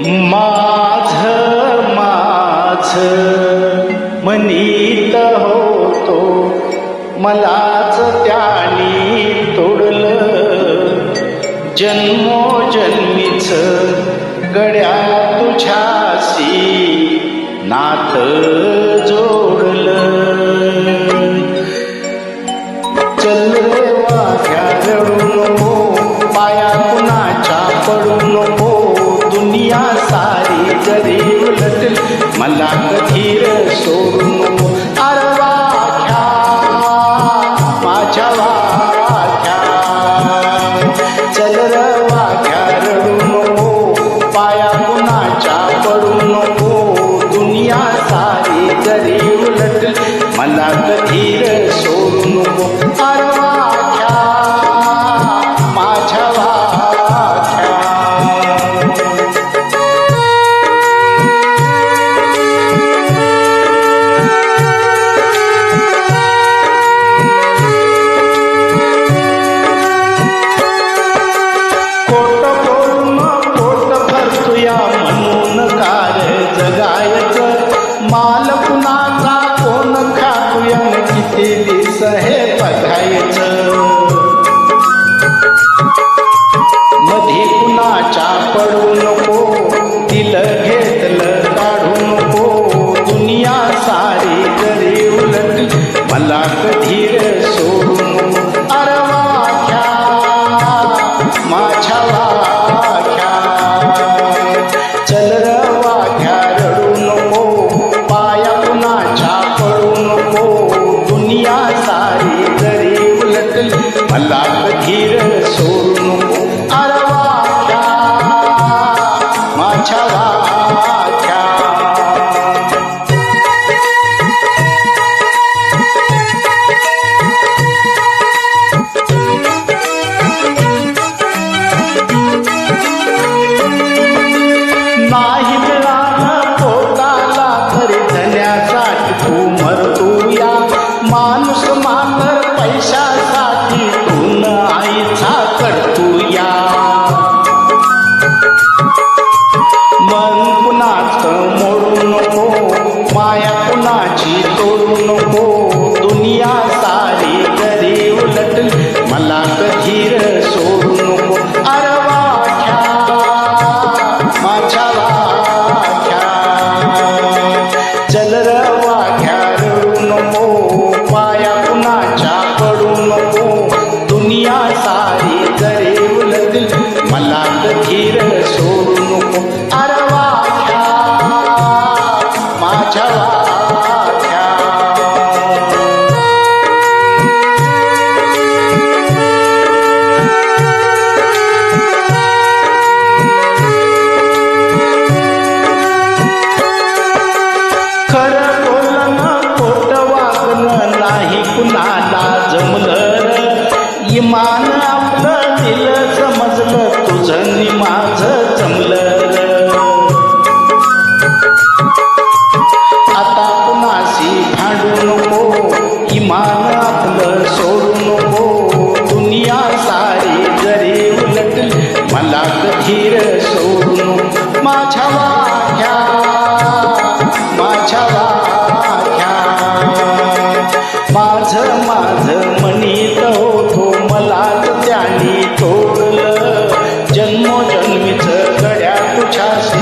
माझ म्हणीत होतो मलाच त्यानी तोडलं जन्मोजन्मीच गड्या तुझ्याशी नात जोडलं चल रे वाघ्या रडू नको पाया कुणाच्या पडू नको दुनिया सारी जरी उलटल मला कधीर सोडू नको अरे वाघ्या माझ्या वाघ्या चल रे वाघ्या रडू नको पाया कुणाच्या पडू नको दुनिया सारी जरी उलटल मला कधीर सोडू नको अरे वाघ्या माझ्या वाघ्या खोट बोलून पोट भरतुया म्हणून कार जगायचं माल कुणाचा कोण खातुया किती दिस हे बघायचं मधी कुणाच्या पडू नको दिल घेतलं काढू नको दुनिया सारी जरी उलटली मला कधीर सोडू नको अरे वाघ्या माझ्या वाघ्या चल रे वाघ्या रडू नको पाया कुणाच्या पडू नको दुनिया सारी जरी उलटली मला कधीर सोडू नको अरे वाघ्या माझ्या वाघ्या नाही मिळालं पोटाला तरी धन्यासाठी तू मरतूया माणूस मात्र पैशासाठी तू न आईचा करतूया मन कुणाचं मोडू नको माया कुणाची तोडू नको दुनिया सारी जरी उलटली मला कधीर सोडू नको अरे वाघ्या माझ्या वाघ्या चल रे वाघ्या रडू नको पाया कुणाच्या पडू नको दुनिया सारी जरी उलटली मला कधीर सोडू नको अरे वाघ्या माझ्या वाघ्या खरं बोलणं खोटं वागणं नाही कुणाला जमलं इमान आपलं दिलं समजलं तुझं नि माझं जमलं आता कुणाशी भांडू नको इमान आपलं सोडू नको दुनिया सारी जरी उलटली मला कधीर सोडू नको माझ्या वाघ्या माझ्या वाघ्या माझ म्हणीत होतो मलाच त्यानी तोडलं जन्मोजन्मीच गड्या तुझ्याशी